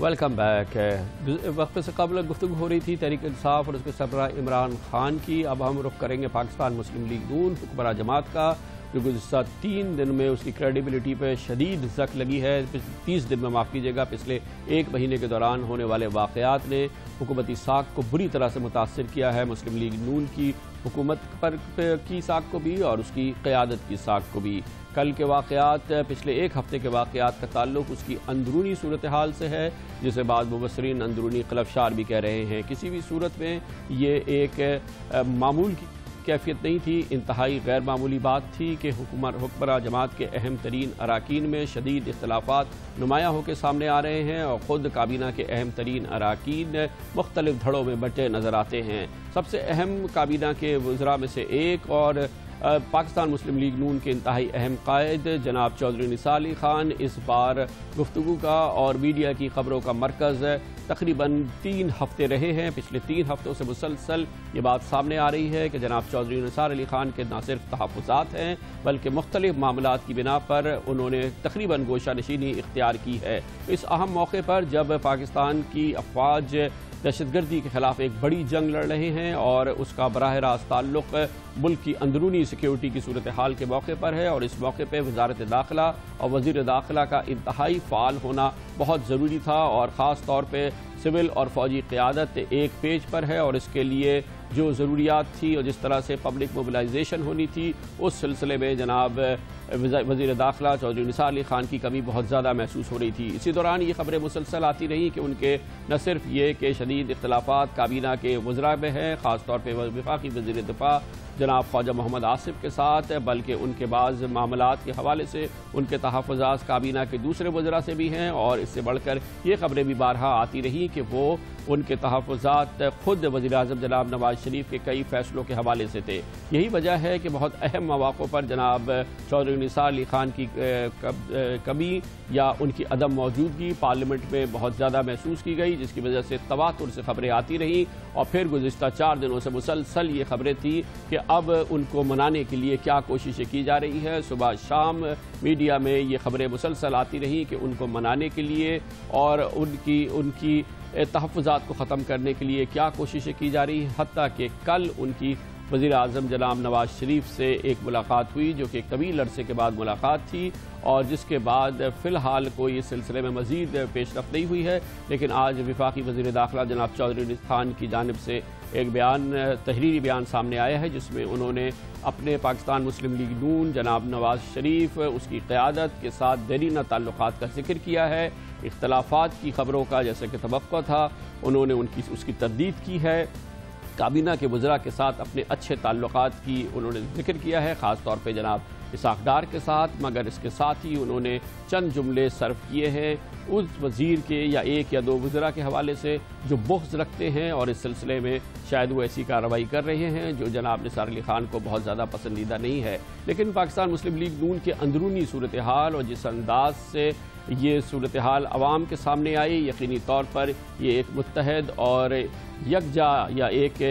Welcome back. وقت سے قبل گفتگو ہو رہی تھی تحریک انصاف اور اس کے سربراہ عمران خان کی۔ اب ہم رخ کریں گے پاکستان مسلم لیگ نون حکمراں جماعت کا، جو گزشتہ 3 دن میں اس کی کریڈیبلٹی پہ شدید زک لگی ہے۔ 30 دن میں معاف کیجیے گا، پچھلے 1 مہینے کے دوران ہونے والے واقعات نے حکومتی ساکھ کو بری طرح سے متاثر کیا ہے، مسلم لیگ نون کی حکومت پر کی ساکھ کو بھی اور اس کی قیادت کی ساکھ کو بھی۔ کل کے واقعات، پچھلے 1 ہفتے کے واقعات کا تعلق اس کی اندرونی صورتحال سے ہے، جسے بعض مبصرین اندرونی خلفشار بھی کہہ رہے ہیں۔ کسی بھی صورت میں یہ ایک معمول کی کیفیت نہیں تھی، انتہائی غیر معمولی بات تھی کہ حکمراں جماعت کے اہم ترین اراکین میں شدید اختلافات نمایاں ہو کے سامنے آ رہے ہیں اور خود کابینہ کے اہم ترین اراکین مختلف دھڑوں میں بٹے نظر آتے ہیں۔ سب سے اہم کابینہ کے وزراء میں سے ایک اور پاکستان مسلم لیگ نون کے انتہائی اہم قائد جناب چودھری نثار علی خان اس بار گفتگو کا اور میڈیا کی خبروں کا مرکز تقریباً 3 ہفتے رہے ہیں۔ پچھلے 3 ہفتوں سے مسلسل یہ بات سامنے آ رہی ہے کہ جناب چودھری نثار علی خان کے نہ صرف تحفظات ہیں بلکہ مختلف معاملات کی بنا پر انہوں نے تقریباً گوشہ نشینی اختیار کی ہے۔ اس اہم موقع پر جب پاکستان کی افواج دہشت گردی کے خلاف ایک بڑی جنگ لڑ رہے ہیں اور اس کا براہ راست تعلق ملک کی اندرونی سیکیورٹی کی صورتحال کے موقع پر ہے، اور اس موقع پہ وزارت داخلہ اور وزیر داخلہ کا انتہائی فعال ہونا بہت ضروری تھا، اور خاص طور پہ سول اور فوجی قیادت ایک پیج پر ہے، اور اس کے لیے جو ضروریات تھی اور جس طرح سے پبلک موبلائزیشن ہونی تھی، اس سلسلے میں جناب وزیر داخلہ چودھری نثار علی خان کی کمی بہت زیادہ محسوس ہو رہی تھی۔ اسی دوران یہ خبریں مسلسل آتی رہی کہ ان کے نہ صرف یہ کہ شدید اختلافات کابینہ کے وزراء میں ہیں، خاص طور پہ وفاقی وزیر دفاع جناب خواجہ محمد آصف کے ساتھ، بلکہ ان کے بعض معاملات کے حوالے سے ان کے تحفظات کابینہ کے دوسرے وزراء سے بھی ہیں، اور اس سے بڑھ کر یہ خبریں بھی بارہا آتی رہی کہ وہ ان کے تحفظات خود وزیراعظم جناب نواز شریف کے کئی فیصلوں کے حوالے سے تھے۔ یہی وجہ ہے کہ بہت اہم مواقع پر جناب چودھری نثار علی خان کی کمی یا ان کی عدم موجودگی پارلیمنٹ میں بہت زیادہ محسوس کی گئی، جس کی وجہ سے تواتر سے خبریں آتی رہیں، اور پھر گزشتہ 4 دنوں سے مسلسل یہ خبریں تھیں کہ اب ان کو منانے کے لیے کیا کوششیں کی جا رہی ہیں۔ صبح شام میڈیا میں یہ خبریں مسلسل آتی رہیں کہ ان کو منانے کے لیے اور ان کی تحفظات کو ختم کرنے کے لیے کیا کوششیں کی جا رہی ہیں، حتیٰ کہ کل ان کی وزیر اعظم جناب نواز شریف سے ایک ملاقات ہوئی، جو کہ ایک طویل عرصے کے بعد ملاقات تھی، اور جس کے بعد فی الحال کوئی اس سلسلے میں مزید پیش رفت نہیں ہوئی ہے۔ لیکن آج وفاقی وزیر داخلہ جناب چودھری نثار خان کی جانب سے ایک تحریری بیان سامنے آیا ہے، جس میں انہوں نے اپنے پاکستان مسلم لیگ نون جناب نواز شریف اس کی قیادت کے ساتھ دیرینہ تعلقات کا ذکر کیا ہے۔ اختلافات کی خبروں کا جیسے کہ توقع تھا، انہوں نے اس کی تردید کی ہے۔ کابینہ کے وزراء کے ساتھ اپنے اچھے تعلقات کی انہوں نے ذکر کیا ہے، خاص طور پہ جناب اسحاق ڈار کے ساتھ، مگر اس کے ساتھ ہی انہوں نے چند جملے صرف کیے ہیں اس وزیر کے یا 1 یا 2 وزراء کے حوالے سے جو بغض رکھتے ہیں، اور اس سلسلے میں شاید وہ ایسی کارروائی کر رہے ہیں جو جناب نثار علی خان کو بہت زیادہ پسندیدہ نہیں ہے۔ لیکن پاکستان مسلم لیگ نون کے اندرونی صورتحال اور جس انداز سے یہ صورتحال عوام کے سامنے آئی، یقینی طور پر یہ ایک متحد اور یکجا یا ایک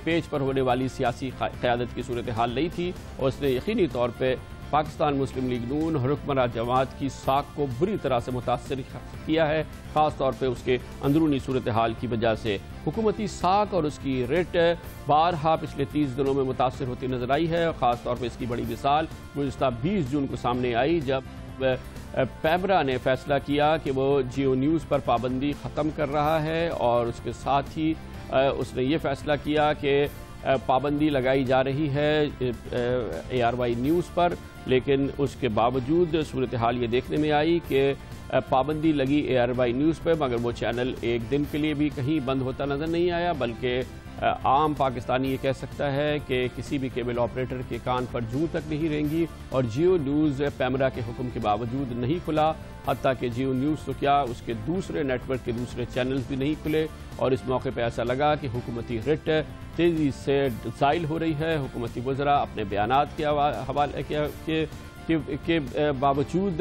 پیج پر ہونے والی سیاسی قیادت کی صورتحال نہیں تھی، اور اس نے یقینی طور پہ پاکستان مسلم لیگ نون اور حکمراں جماعت کی ساکھ کو بری طرح سے متاثر کیا ہے، خاص طور پہ اس کے اندرونی صورتحال کی وجہ سے۔ حکومتی ساکھ اور اس کی ریٹ بارہا پچھلے 30 دنوں میں متاثر ہوتی نظر آئی ہے، اور خاص طور پہ اس کی بڑی مثال گزشتہ 20 جون کو سامنے آئی، جب پیمرا نے فیصلہ کیا کہ وہ جیو نیوز پر پابندی ختم کر رہا ہے، اور اس کے ساتھ ہی اس نے یہ فیصلہ کیا کہ پابندی لگائی جا رہی ہے ARY نیوز پر، لیکن اس کے باوجود صورتحال یہ دیکھنے میں آئی کہ پابندی لگی ARY نیوز پہ، مگر وہ چینل 1 دن کے لیے بھی کہیں بند ہوتا نظر نہیں آیا، بلکہ عام پاکستانی یہ کہہ سکتا ہے کہ کسی بھی کیبل آپریٹر کے کان پر جوں تک نہیں رہیں گی، اور جیو نیوز پیمرا کے حکم کے باوجود نہیں کھلا، حتیٰ کہ جیو نیوز تو کیا اس کے دوسرے نیٹ ورک کے دوسرے چینلز بھی نہیں کھلے، اور اس موقع پہ ایسا لگا کہ حکومتی رٹ تیزی سے زائل ہو رہی ہے۔ حکومتی وزراء اپنے بیانات کے حوالے کے باوجود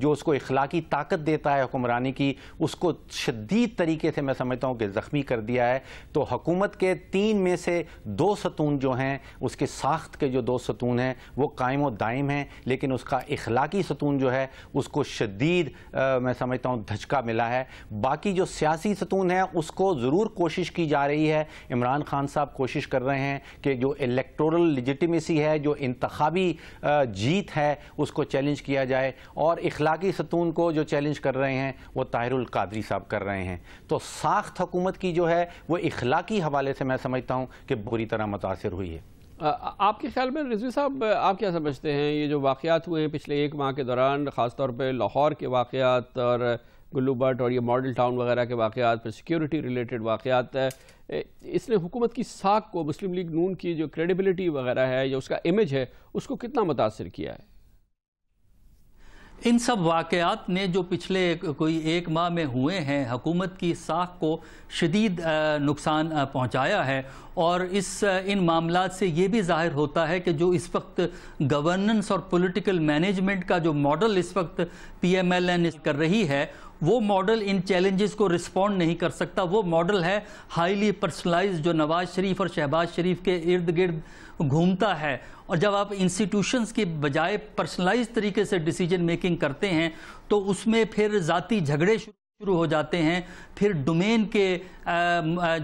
جو اس کو اخلاقی طاقت دیتا ہے حکمرانی کی، اس کو شدید طریقے سے میں سمجھتا ہوں کہ زخمی کر دیا ہے۔ تو حکومت کے 3 میں سے 2 ستون جو ہیں، اس کے ساخت کے جو 2 ستون ہیں وہ قائم و دائم ہیں، لیکن اس کا اخلاقی ستون جو ہے اس کو شدید میں سمجھتا ہوں دھچکا ملا ہے۔ باقی جو سیاسی ستون ہے اس کو ضرور کوشش کی جا رہی ہے، عمران خان صاحب کوشش کر رہے ہیں کہ جو الیکٹورل لیجیٹیمیسی ہے، جو انتخابی جیت ہے، اس کو چیلنج کیا جائے، اور اخلاقی ستون کو جو چیلنج کر رہے ہیں وہ طاہر القادری صاحب کر رہے ہیں۔ تو ساخت حکومت کی جو ہے وہ اخلاقی حوالے سے میں سمجھتا ہوں کہ بری طرح متاثر ہوئی ہے۔ آپ کے خیال میں رضوی صاحب آپ کیا سمجھتے ہیں یہ جو واقعات ہوئے ہیں پچھلے 1 ماہ کے دوران، خاص طور پہ لاہور کے واقعات اور گلو بٹ اور یہ ماڈل ٹاؤن وغیرہ کے واقعات، پھر سیکیورٹی ریلیٹڈ واقعات، اس نے حکومت کی ساکھ کو، مسلم لیگ نون کی جو کریڈیبلٹی وغیرہ ہے یا اس کا امیج ہے، اس کو کتنا متاثر کیا ہے؟ ان سب واقعات نے جو پچھلے کوئی 1 ماہ میں ہوئے ہیں حکومت کی ساکھ کو شدید نقصان پہنچایا ہے، اور ان معاملات سے یہ بھی ظاہر ہوتا ہے کہ جو اس وقت گورننس اور پولیٹیکل مینجمنٹ کا جو ماڈل اس وقت پی ایم ایل این کر رہی ہے، وہ ماڈل ان چیلنجز کو رسپونڈ نہیں کر سکتا۔ وہ ماڈل ہے ہائیلی پرسنلائز، جو نواز شریف اور شہباز شریف کے ارد گرد گھومتا ہے، اور جب آپ انسٹیٹیوشنز کی بجائے پرسنلائز طریقے سے ڈیسیجن میکنگ کرتے ہیں تو اس میں پھر ذاتی جھگڑے شروع ہو جاتے ہیں، پھر ڈومین کے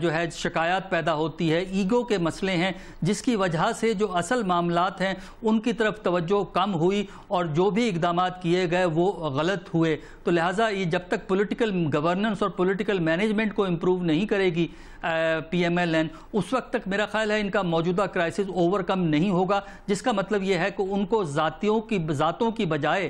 جو ہے شکایات پیدا ہوتی ہے، ایگو کے مسئلے ہیں، جس کی وجہ سے جو اصل معاملات ہیں ان کی طرف توجہ کم ہوئی اور جو بھی اقدامات کیے گئے وہ غلط ہوئے۔ تو لہٰذا یہ جب تک پولیٹیکل گورننس اور پولیٹیکل مینجمنٹ کو امپروو نہیں کرے گی پی ایم ایل این، اس وقت تک میرا خیال ہے ان کا موجودہ کرائسس اوور کم نہیں ہوگا، جس کا مطلب یہ ہے کہ ان کو ذاتوں کی بجائے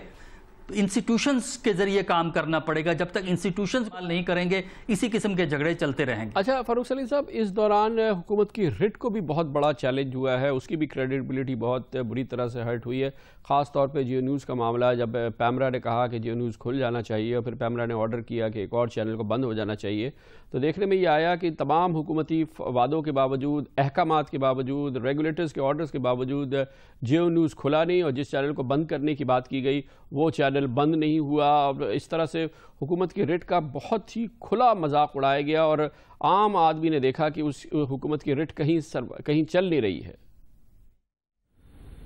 انسٹیٹیوشنز کے ذریعے کام کرنا پڑے گا۔ جب تک انسٹیٹیوشنز حل نہیں کریں گے اسی قسم کے جھگڑے چلتے رہیں گے۔ اچھا فاروق سلیم صاحب، اس دوران حکومت کی رٹ کو بھی بہت بڑا چیلنج ہوا ہے، اس کی بھی کریڈیبلٹی بہت بری طرح سے ہرٹ ہوئی ہے، خاص طور پہ جیو نیوز کا معاملہ، جب پیمرا نے کہا کہ جیو نیوز کھل جانا چاہیے اور پھر پیمرا نے آرڈر کیا کہ ایک اور چینل کو بند ہو جانا چاہیے، تو دیکھنے میں یہ آیا کہ تمام حکومتی وعدوں کے باوجود، احکامات کے باوجود، ریگولیٹرز کے آرڈرز کے باوجود جیو نیوز کھلا نہیں، اور جس چینل کو بند کرنے کی بات کی گئی وہ چینل بند نہیں ہوا، اور اس طرح سے حکومت کی رٹ کا بہت ہی کھلا مذاق اڑایا گیا، اور عام آدمی نے دیکھا کہ اس حکومت کی رٹ کہیں چل نہیں رہی ہے۔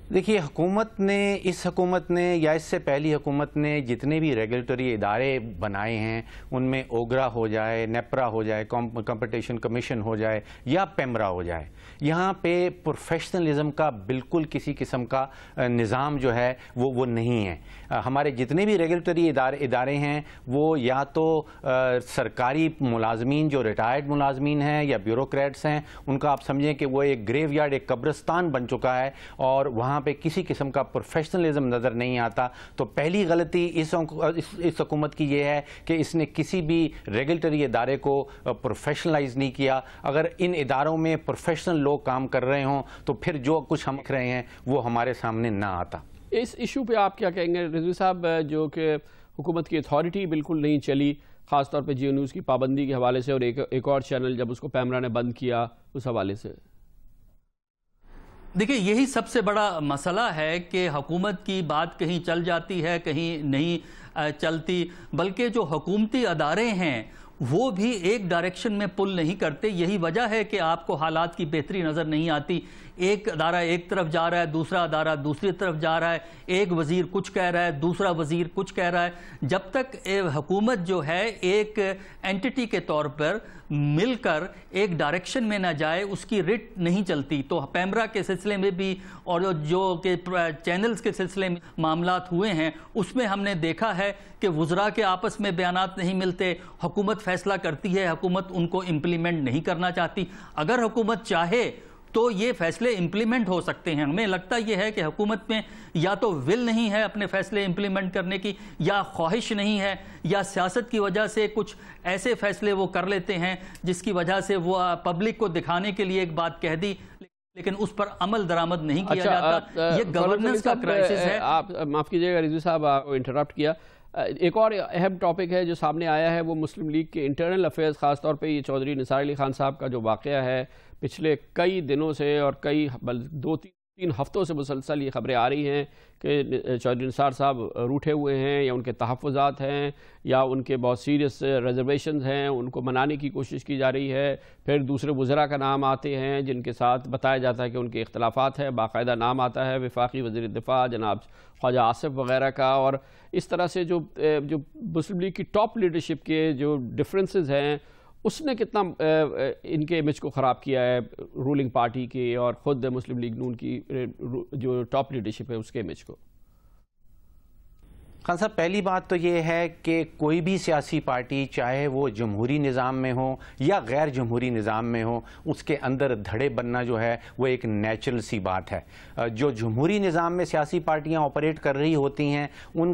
دیکھیے، اس حکومت نے یا اس سے پہلی حکومت نے جتنے بھی ریگولیٹری ادارے بنائے ہیں، ان میں اوگرا ہو جائے، نیپرا ہو جائے، کمپٹیشن کمیشن ہو جائے یا پیمرا ہو جائے، یہاں پہ پروفیشنلزم کا بالکل کسی قسم کا نظام جو ہے وہ نہیں ہے۔ ہمارے جتنے بھی ریگولیٹری ادارے ہیں وہ یا تو سرکاری ملازمین جو ریٹائرڈ ملازمین ہیں یا بیوروکریٹس ہیں، ان کا آپ سمجھیں کہ وہ ایک گریو یارڈ، ایک قبرستان بن چکا ہے، اور وہاں پہ کسی قسم کا پروفیشنلزم نظر نہیں آتا۔ تو پہلی غلطی اس حکومت کی یہ ہے کہ اس نے کسی بھی ریگولیٹری ادارے کو پروفیشنلائز نہیں کیا۔ اگر ان اداروں میں پروفیشنل لوگ کام کر رہے ہوں تو پھر جو کچھ ہم دیکھ رہے ہیں وہ ہمارے سامنے نہ آتا۔ اس ایشو پہ آپ کیا کہیں گے رضوی صاحب، جو کہ حکومت کی اتھارٹی بالکل نہیں چلی، خاص طور پہ جیو نیوز کی پابندی کے حوالے سے، اور ایک اور چینل جب اس کو پیمرا نے بند کیا اس حوالے سے؟ دیکھیں، یہی سب سے بڑا مسئلہ ہے کہ حکومت کی بات کہیں چل جاتی ہے، کہیں نہیں چلتی، بلکہ جو حکومتی ادارے ہیں وہ بھی ایک ڈائریکشن میں پل نہیں کرتے۔ یہی وجہ ہے کہ آپ کو حالات کی بہتری نظر نہیں آتی۔ ایک ادارہ ایک طرف جا رہا ہے، دوسرا ادارہ دوسری طرف جا رہا ہے، ایک وزیر کچھ کہہ رہا ہے، دوسرا وزیر کچھ کہہ رہا ہے۔ جب تک حکومت جو ہے ایک اینٹی کے طور پر مل کر ایک ڈائریکشن میں نہ جائے، اس کی رٹ نہیں چلتی۔ تو پیمرا کے سلسلے میں بھی اور جو کہ چینلز کے سلسلے میں معاملات ہوئے ہیں، اس میں ہم نے دیکھا ہے کہ وزراء کے آپس میں بیانات نہیں ملتے، حکومت فیصلہ کرتی ہے، حکومت ان کو امپلیمنٹ نہیں کرنا چاہتی۔ اگر حکومت چاہے تو یہ فیصلے امپلیمنٹ ہو سکتے ہیں۔ ہمیں لگتا یہ ہے کہ حکومت میں یا تو ول نہیں ہے اپنے فیصلے امپلیمنٹ کرنے کی، یا خواہش نہیں ہے، یا سیاست کی وجہ سے کچھ ایسے فیصلے وہ کر لیتے ہیں جس کی وجہ سے وہ پبلک کو دکھانے کے لیے ایک بات کہہ دی لیکن اس پر عمل درآمد نہیں کیا جاتا۔ یہ گورننس کا کرائسس ہے۔ آپ معاف کیجئے گا رضوی صاحب، آپ کو انٹرپٹ کیا۔ ایک اور اہم ٹاپک ہے جو سامنے آیا ہے، وہ مسلم لیگ کے انٹرنل افیئرز، خاص طور پہ یہ چودھری نثار علی خان صاحب کا جو واقعہ ہے پچھلے کئی دنوں سے اور کئی 2-3 3 ہفتوں سے مسلسل یہ خبریں آ رہی ہیں کہ چودھری نثار صاحب روٹھے ہوئے ہیں یا ان کے تحفظات ہیں یا ان کے بہت سیریس ریزرویشنز ہیں، ان کو منانے کی کوشش کی جا رہی ہے. پھر دوسرے وزراء کا نام آتے ہیں جن کے ساتھ بتایا جاتا ہے کہ ان کے اختلافات ہیں، باقاعدہ نام آتا ہے وفاقی وزیر دفاع جناب خواجہ آصف وغیرہ کا. اور اس طرح سے جو مسلم لیگ کی ٹاپ لیڈرشپ کے جو ڈفرینسز ہیں اس نے کتنا ان کے امیج کو خراب کیا ہے، رولنگ پارٹی کے اور خود مسلم لیگ نون کی جو ٹاپ لیڈرشپ ہے اس کے امیج کو؟ خان صاحب، پہلی بات تو یہ ہے کہ کوئی بھی سیاسی پارٹی چاہے وہ جمہوری نظام میں ہو یا غیر جمہوری نظام میں ہو، اس کے اندر دھڑے بننا جو ہے وہ ایک نیچرل سی بات ہے. جو جمہوری نظام میں سیاسی پارٹیاں آپریٹ کر رہی ہوتی ہیں ان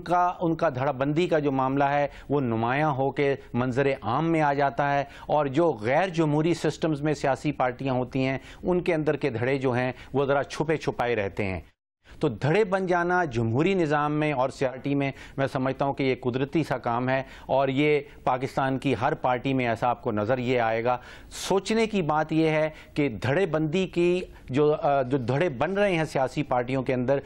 کا دھڑا بندی کا جو معاملہ ہے وہ نمایاں ہو کے منظر عام میں آ جاتا ہے، اور جو غیر جمہوری سسٹمز میں سیاسی پارٹیاں ہوتی ہیں ان کے اندر کے دھڑے جو ہیں وہ ذرا چھپے چھپائے رہتے ہیں. تو دھڑے بن جانا جمہوری نظام میں اور سیاسی میں سمجھتا ہوں کہ یہ قدرتی سا کام ہے، اور یہ پاکستان کی ہر پارٹی میں ایسا آپ کو نظر یہ آئے گا. سوچنے کی بات یہ ہے کہ دھڑے بندی کی جو دھڑے بن رہے ہیں سیاسی پارٹیوں کے اندر،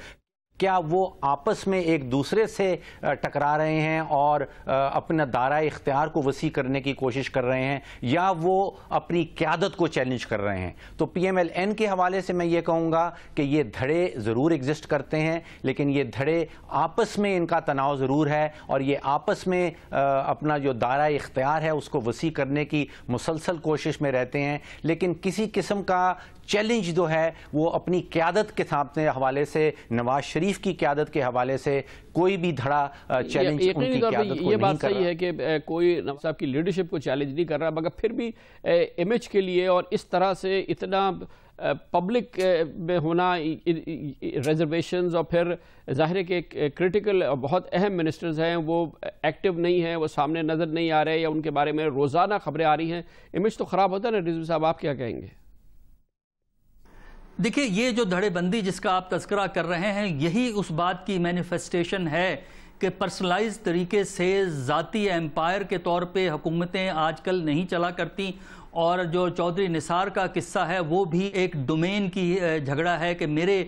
کیا وہ آپس میں ایک دوسرے سے ٹکرا رہے ہیں اور اپنا دائرہ اختیار کو وسیع کرنے کی کوشش کر رہے ہیں، یا وہ اپنی قیادت کو چیلنج کر رہے ہیں؟ تو پی ایم ایل این کے حوالے سے میں یہ کہوں گا کہ یہ دھڑے ضرور ایگزسٹ کرتے ہیں، لیکن یہ دھڑے آپس میں ان کا تناؤ ضرور ہے، اور یہ آپس میں اپنا جو دائرہ اختیار ہے اس کو وسیع کرنے کی مسلسل کوشش میں رہتے ہیں. لیکن کسی قسم کا چیلنج جو ہے وہ اپنی قیادت کے سامنے حوالے سے، نواز شریف کی قیادت کے حوالے سے کوئی بھی دھڑا چیلنج ان کی قیادت کو نہیں کر رہا. یہ بات صحیح ہے کہ کوئی نواز صاحب کی لیڈرشپ کو چیلنج نہیں کر رہا، مگر پھر بھی امیج کے لیے اور اس طرح سے اتنا پبلک میں ہونا، ریزرویشنز، اور پھر ظاہر ہے کہ کرٹیکل بہت اہم منسٹرز ہیں وہ ایکٹیو نہیں ہیں، وہ سامنے نظر نہیں آ رہے یا ان کے بارے میں روزانہ خبریں آ رہی ہیں، امیج تو خراب ہوتا ہے نا. رضوی صاحب، آپ کیا کہیں گے؟ دیکھیں، یہ جو دھڑے بندی جس کا آپ تذکرہ کر رہے ہیں، یہی اس بات کی مینیفیسٹیشن ہے کہ پرسنلائز طریقے سے ذاتی ایمپائر کے طور پہ حکومتیں آج کل نہیں چلا کرتی. اور جو چودھری نثار کا قصہ ہے وہ بھی ایک ڈومین کی جھگڑا ہے کہ میرے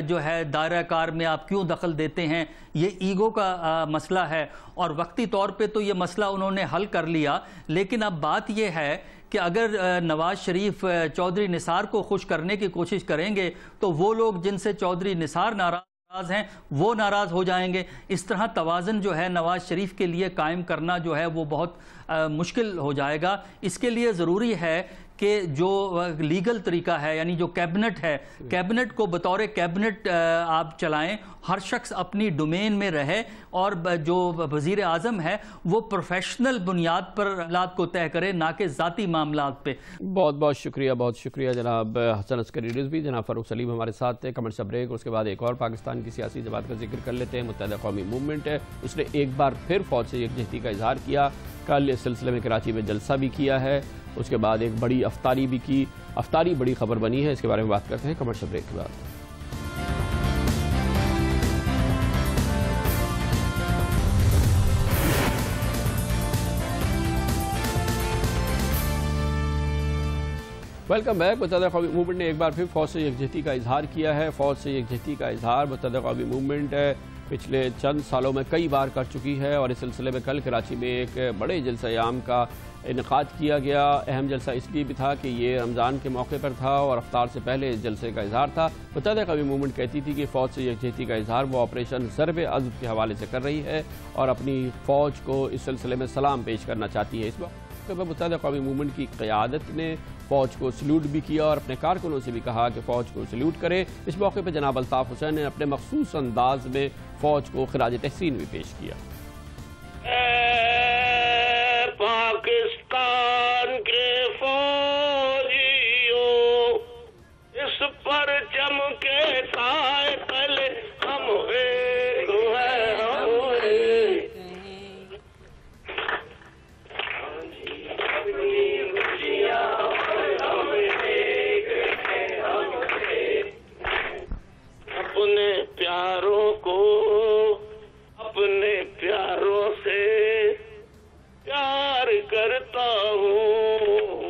جو ہے دائرہ کار میں آپ کیوں دخل دیتے ہیں. یہ ایگو کا مسئلہ ہے، اور وقتی طور پہ تو یہ مسئلہ انہوں نے حل کر لیا. لیکن اب بات یہ ہے کہ اگر نواز شریف چودھری نثار کو خوش کرنے کی کوشش کریں گے تو وہ لوگ جن سے چودھری نثار ناراض ہیں وہ ناراض ہو جائیں گے. اس طرح توازن جو ہے نواز شریف کے لیے قائم کرنا جو ہے وہ بہت مشکل ہو جائے گا. اس کے لیے ضروری ہے کہ جو لیگل طریقہ ہے، یعنی جو کیبنٹ ہے، کیبنٹ کو بطور کیبنٹ آپ چلائیں، ہر شخص اپنی ڈومین میں رہے، اور جو وزیر اعظم ہے وہ پروفیشنل بنیاد پر معاملات کو طے کرے، نہ کہ ذاتی معاملات پہ. بہت بہت شکریہ، بہت شکریہ جناب حسن عسکری رضوی. جناب فاروق سلیم ہمارے ساتھ تھے. کمنٹ بریک، اور اس کے بعد ایک اور پاکستان کی سیاسی جماعت کا ذکر کر لیتے ہیں. متحدہ قومی موومنٹ ہے، اس نے ایک بار پھر فوج سے یکجہتی کا اظہار کیا. کل اس سلسلے میں کراچی میں جلسہ بھی کیا ہے، اس کے بعد ایک بڑی افطاری بھی کی. افطاری بڑی خبر بنی ہے، اس کے بارے میں بات کرتے ہیں کمرشل بریک کے بعد. Welcome back. متحدہ قومی موومنٹ نے ایک بار پھر فوج سے یکجہتی کا اظہار کیا ہے. فوج سے یکجہتی کا اظہار متحدہ قومی موومنٹ پچھلے چند سالوں میں کئی بار کر چکی ہے، اور اس سلسلے میں کل کراچی میں ایک بڑے جلسہ عام کا انعقاد کیا گیا. اہم جلسہ اس لیے بھی تھا کہ یہ رمضان کے موقع پر تھا اور افطار سے پہلے اس جلسے کا اظہار تھا. متحدہ قومی موومنٹ کہتی تھی کہ فوج سے یکجہتی کا اظہار وہ آپریشن ضرب عضب کے حوالے سے کر رہی ہے اور اپنی فوج کو اس سلسلے میں سلام پیش کرنا چاہتی ہے. اس موقع پر متحدہ قومی موومنٹ کی قیادت نے فوج کو سلیوٹ بھی کیا اور اپنے کارکنوں سے بھی کہا کہ فوج کو سلیوٹ کرے. اس موقع پہ جناب الطاف حسین نے اپنے مخصوص انداز میں فوج کو خراج تحسین بھی پیش کیا. پاکستان کے فوجیوں، اس پر چمکے قائل ہم ایک ہیں، ہم ایک. اپنے پیاروں کو اپنے پیاروں سے پیار کرتا ہوں،